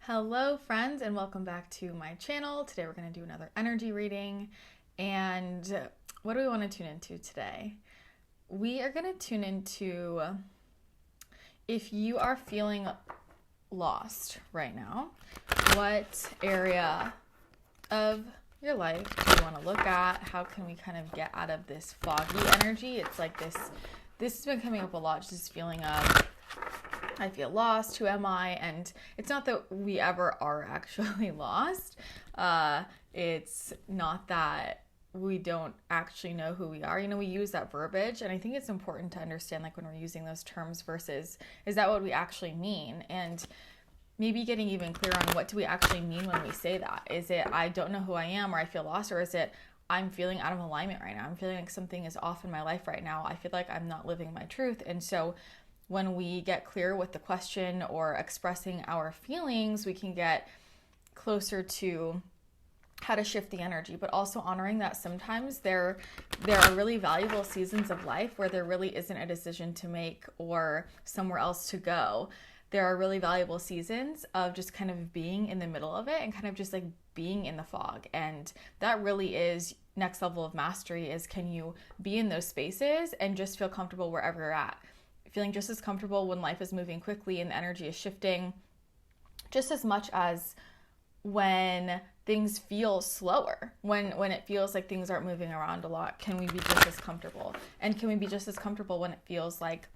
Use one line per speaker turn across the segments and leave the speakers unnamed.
Hello friends, and welcome back to my channel. Today we're going to do another energy reading. And what do we want to tune into today? We are going to tune into if you are feeling lost right now, what area of your life do you want to look at? How can we kind of get out of this foggy energy? It's like this has been coming up a lot, just this feeling of I feel lost. Who am I? And it's not that we ever are actually lost. It's not that we don't actually know who we are. You know, we use that verbiage, and I think it's important to understand, like, when we're using those terms versus is that what we actually mean? And maybe getting even clearer on what do we actually mean when we say that. Is it I don't know who I am, or I feel lost, or is it I'm feeling out of alignment right now? I'm feeling like something is off in my life right now. I feel like I'm not living my truth. And so when we get clear with the question or expressing our feelings, we can get closer to how to shift the energy, but also honoring that sometimes there are really valuable seasons of life where there really isn't a decision to make or somewhere else to go. There are really valuable seasons of just kind of being in the middle of it and kind of just like being in the fog. And that really is next level of mastery, is can you be in those spaces and just feel comfortable wherever you're at. Feeling just as comfortable when life is moving quickly and the energy is shifting, just as much as when things feel slower, when it feels like things aren't moving around a lot. Can we be just as comfortable? And can we be just as comfortable when it feels like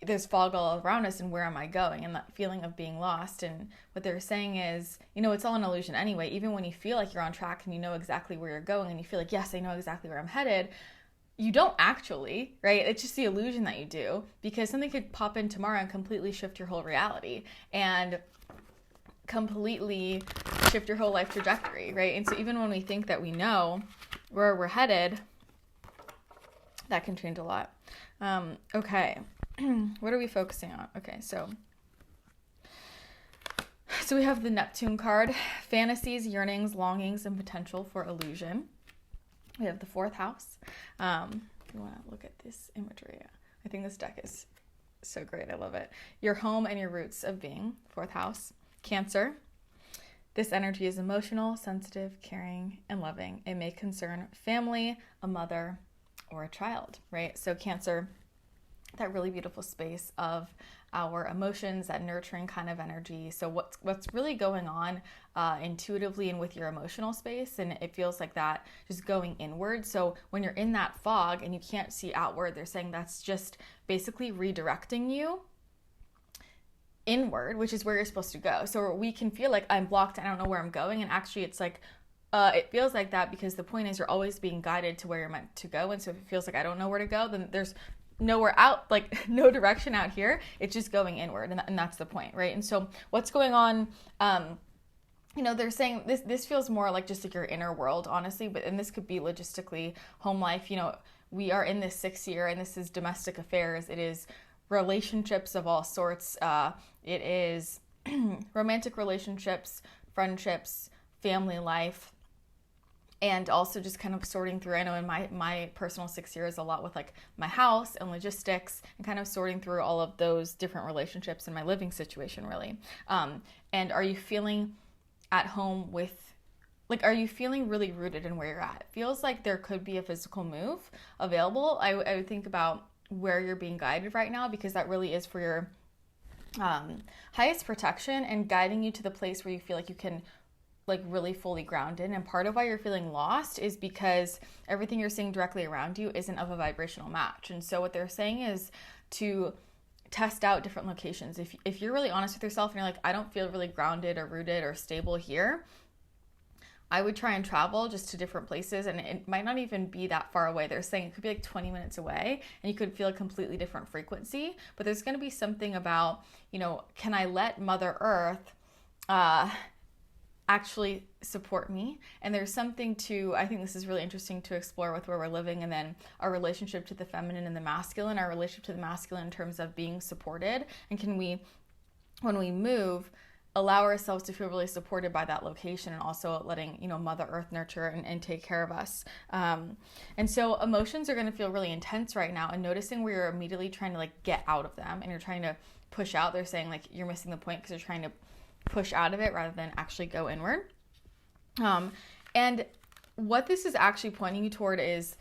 there's fog all around us and where am I going? And that feeling of being lost. And what they're saying is, you know, it's all an illusion anyway. Even when you feel like you're on track and you know exactly where you're going and you feel like, yes, I know exactly where I'm headed, you don't actually, right? It's just the illusion that you do, because something could pop in tomorrow and completely shift your whole reality and completely shift your whole life trajectory, right? And so even when we think that we know where we're headed, that can change a lot. Okay. What are we focusing on? Okay, so we have the Neptune card, fantasies, yearnings, longings, and potential for illusion. We have the fourth house. If you want to look at this imagery, I think this deck is so great. I love it. Your home and your roots of being, fourth house. Cancer. This energy is emotional, sensitive, caring, and loving. It may concern family, a mother, or a child, right? So Cancer, that really beautiful space of our emotions, that nurturing kind of energy. So what's really going on intuitively and with your emotional space, and it feels like that just going inward. So when you're in that fog and you can't see outward, they're saying that's just basically redirecting you inward, which is where you're supposed to go. So we can feel like I'm blocked, I don't know where I'm going, and actually it's like it feels like that because the point is you're always being guided to where you're meant to go. And so if it feels like I don't know where to go, then there's nowhere out, like no direction out here. It's just going inward, and that's the point, right? And so what's going on, you know, they're saying this feels more like just like your inner world, honestly, and this could be logistically home life. You know, we are in this 6th year, and this is domestic affairs. It is relationships of all sorts. It is romantic relationships, friendships, family life, and also just kind of sorting through. I know in my personal 6 years, a lot with like my house and logistics and kind of sorting through all of those different relationships in my living situation, really. And are you feeling at home with, like, are you feeling really rooted in where you're at? It feels like there could be a physical move available. I would think about where you're being guided right now, because that really is for your highest protection and guiding you to the place where you feel like you can like really fully grounded. And part of why you're feeling lost is because everything you're seeing directly around you isn't of a vibrational match. And so what they're saying is to test out different locations. If you're really honest with yourself and you're like, I don't feel really grounded or rooted or stable here, I would try and travel just to different places, and it might not even be that far away. They're saying it could be like 20 minutes away and you could feel a completely different frequency, but there's going to be something about, you know, can I let Mother Earth actually support me? And there's something to, I think this is really interesting to explore with where we're living, and then our relationship to the feminine and the masculine, our relationship to the masculine in terms of being supported, and can we, when we move, allow ourselves to feel really supported by that location, and also letting, you know, Mother Earth nurture and take care of us. And so emotions are going to feel really intense right now, and noticing where you're immediately trying to like get out of them, and you're trying to push out. They're saying like you're missing the point because you're trying to push out of it rather than actually go inward. And what this is actually pointing you toward is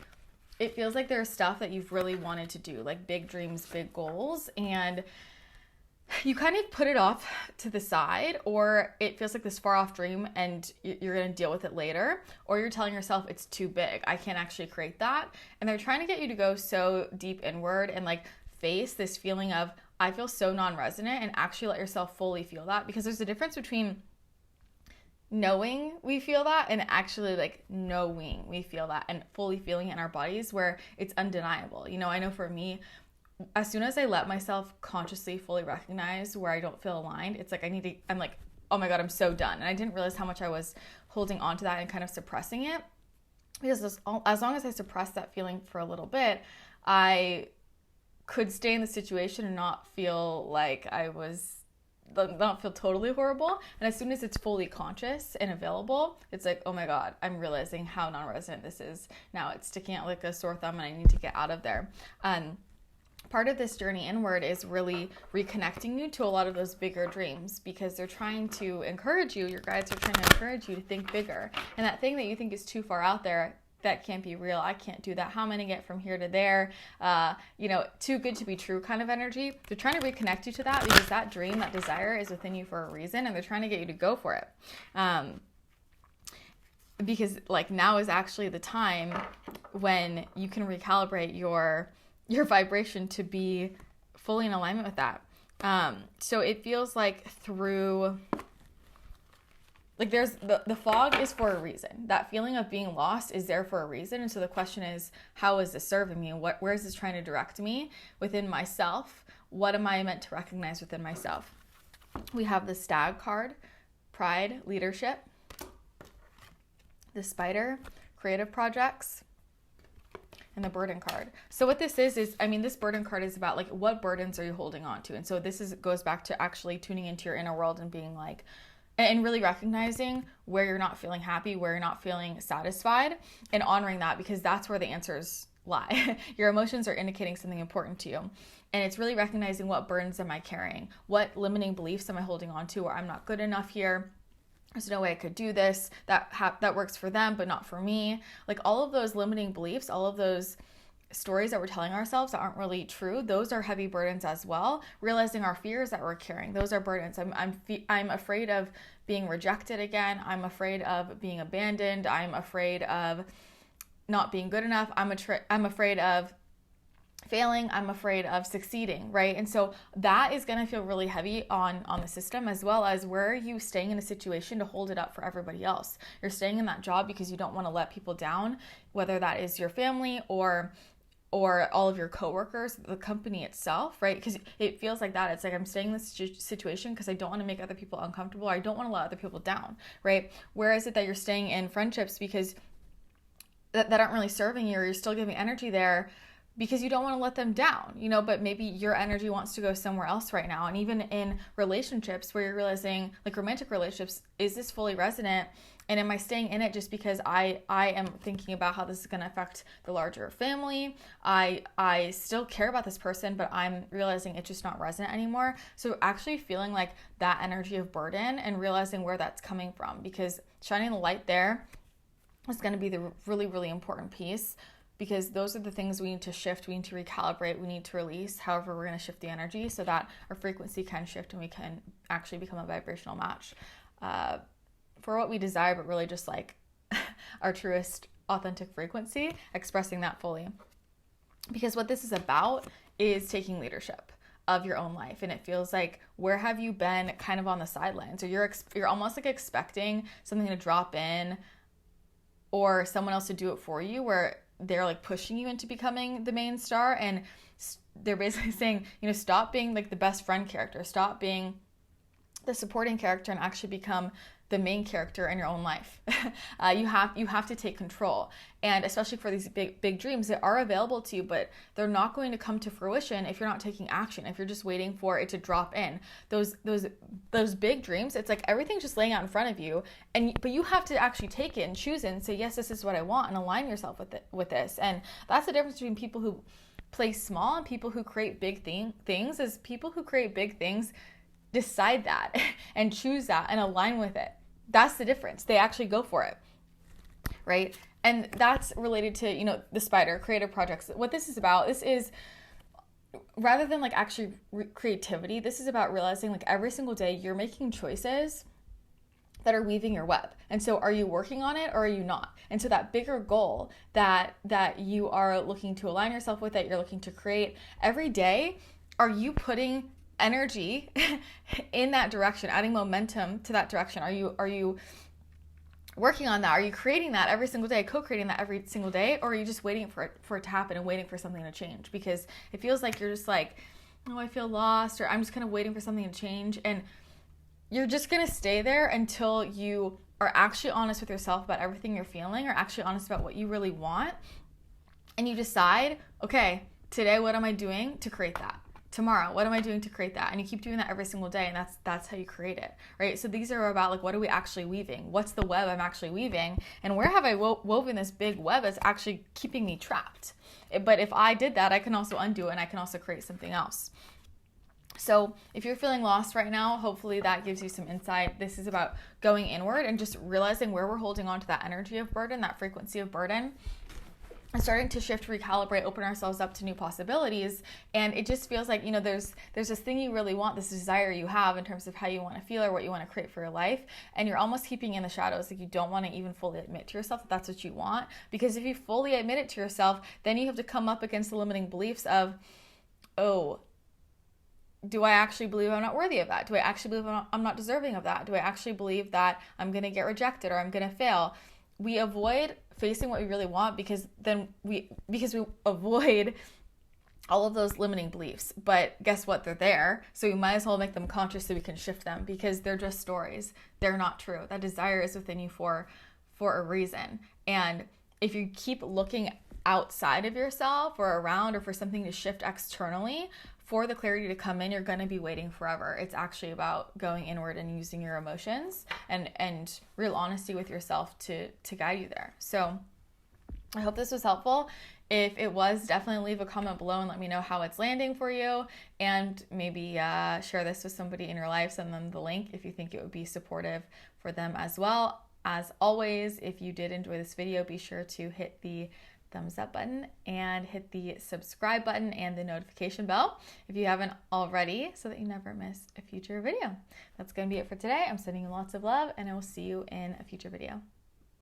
it feels like there's stuff that you've really wanted to do, like big dreams, big goals, and you kind of put it off to the side, or it feels like this far off dream and you're going to deal with it later, or you're telling yourself it's too big. I can't actually create that. And they're trying to get you to go so deep inward and like face this feeling of, I feel so non-resonant, and actually let yourself fully feel that, because there's a difference between knowing we feel that and actually like knowing we feel that and fully feeling it in our bodies where it's undeniable. You know, I know for me, as soon as I let myself consciously fully recognize where I don't feel aligned, it's like I'm like, oh my God, I'm so done. And I didn't realize how much I was holding on to that and kind of suppressing it, because as long as I suppressed that feeling for a little bit, I could stay in the situation and not feel like not feel totally horrible. And as soon as it's fully conscious and available, it's like, oh my God, I'm realizing how non-resonant this is. Now it's sticking out like a sore thumb and I need to get out of there. Part of this journey inward is really reconnecting you to a lot of those bigger dreams, because they're trying to encourage you, your guides are trying to encourage you to think bigger. And that thing that you think is too far out there, that can't be real. I can't do that. How am I going to get from here to there? Too good to be true kind of energy. They're trying to reconnect you to that, because that dream, that desire is within you for a reason, and they're trying to get you to go for it. Because like now is actually the time when you can recalibrate your vibration to be fully in alignment with that. So it feels like there's the fog is for a reason. That feeling of being lost is there for a reason. And so the question is, how is this serving me? Where is this trying to direct me within myself? What am I meant to recognize within myself? We have the Stag card, pride, leadership. The Spider, creative projects. And the burden card. So what this is this burden card is about like, what burdens are you holding on to? And so goes back to actually tuning into your inner world and being like, and really recognizing where you're not feeling happy, where you're not feeling satisfied, and honoring that, because that's where the answers lie. Your emotions are indicating something important to you. And it's really recognizing, what burdens am I carrying? What limiting beliefs am I holding on to, or I'm not good enough here? There's no way I could do this. That works for them, but not for me. Like all of those limiting beliefs, all of those stories that we're telling ourselves that aren't really true, those are heavy burdens as well. Realizing our fears that we're carrying, those are burdens. I'm afraid of being rejected again. I'm afraid of being abandoned. I'm afraid of not being good enough. I'm afraid of failing. I'm afraid of succeeding, right? And so that is going to feel really heavy on the system, as well as, where are you staying in a situation to hold it up for everybody else? You're staying in that job because you don't want to let people down, whether that is your family or all of your coworkers, the company itself, right? Because it feels like that. It's like, I'm staying in this situation because I don't want to make other people uncomfortable, or I don't want to let other people down, right? Where is it that you're staying in friendships because that aren't really serving you, or you're still giving energy there because you don't want to let them down, but maybe your energy wants to go somewhere else right now. And even in relationships where you're realizing, like romantic relationships, is this fully resonant? And am I staying in it just because I am thinking about how this is going to affect the larger family? I still care about this person, but I'm realizing it's just not resonant anymore. So actually feeling like that energy of burden and realizing where that's coming from, because shining the light there is going to be the really, really important piece. Because those are the things we need to shift, we need to recalibrate, we need to release. However, we're going to shift the energy so that our frequency can shift and we can actually become a vibrational match for what we desire, but really just like our truest, authentic frequency, expressing that fully. Because what this is about is taking leadership of your own life. And it feels like, where have you been kind of on the sidelines? Or you're almost like expecting something to drop in, or someone else to do it for you, where they're like pushing you into becoming the main star, and they're basically saying, stop being like the best friend character, stop being the supporting character, and actually become the main character in your own life. You have to take control. And especially for these big dreams that are available to you, but they're not going to come to fruition if you're not taking action, if you're just waiting for it to drop in. Those big dreams, it's like everything's just laying out in front of you, but you have to actually take it and choose it and say, yes, this is what I want, and align yourself with this. And that's the difference between people who play small and people who create big things is people who create big things decide that and choose that and align with it. That's the difference. They actually go for it, right? And that's related to, you know, the spider creative projects. What this is about, this is rather than like actually creativity, this is about realizing like every single day you're making choices that are weaving your web. And so are you working on it or are you not? And so that bigger goal that you are looking to align yourself with, that you're looking to create every day, are you putting energy in that direction, adding momentum to that direction? Are you working on that? Are you creating that every single day, co-creating that every single day? Or are you just waiting for it to happen and waiting for something to change? Because it feels like you're just like, oh, I feel lost, or I'm just kind of waiting for something to change. And you're just going to stay there until you are actually honest with yourself about everything you're feeling, or actually honest about what you really want. And you decide, okay, today, what am I doing to create that? Tomorrow, what am I doing to create that? And you keep doing that every single day, and that's how you create it, right? So these are about like, what are we actually weaving? What's the web I'm actually weaving? And where have I woven this big web that's actually keeping me trapped? But if I did that, I can also undo it, and I can also create something else. So if you're feeling lost right now, hopefully that gives you some insight. This is about going inward and just realizing where we're holding on to that energy of burden, that frequency of burden, and starting to shift, recalibrate, open ourselves up to new possibilities. And it just feels like, you know, there's this thing you really want, this desire you have in terms of how you want to feel or what you want to create for your life. And you're almost keeping in the shadows. Like you don't want to even fully admit to yourself that that's what you want. Because if you fully admit it to yourself, then you have to come up against the limiting beliefs of, oh, do I actually believe I'm not worthy of that? Do I actually believe I'm not deserving of that? Do I actually believe that I'm going to get rejected or I'm going to fail? We avoid facing what we really want because we avoid all of those limiting beliefs. But guess what? They're there. So we might as well make them conscious so we can shift them, because they're just stories. They're not true. That desire is within you for a reason. And if you keep looking outside of yourself or around or for something to shift externally, for the clarity to come in, you're going to be waiting forever. It's actually about going inward and using your emotions and real honesty with yourself to guide you there. So I hope this was helpful. If it was, definitely leave a comment below and let me know how it's landing for you. And maybe share this with somebody in your life. Send them the link if you think it would be supportive for them as well. As always, if you did enjoy this video, be sure to hit the thumbs up button and hit the subscribe button and the notification bell if you haven't already, so that you never miss a future video. That's going to be it for today. I'm sending you lots of love, and I will see you in a future video.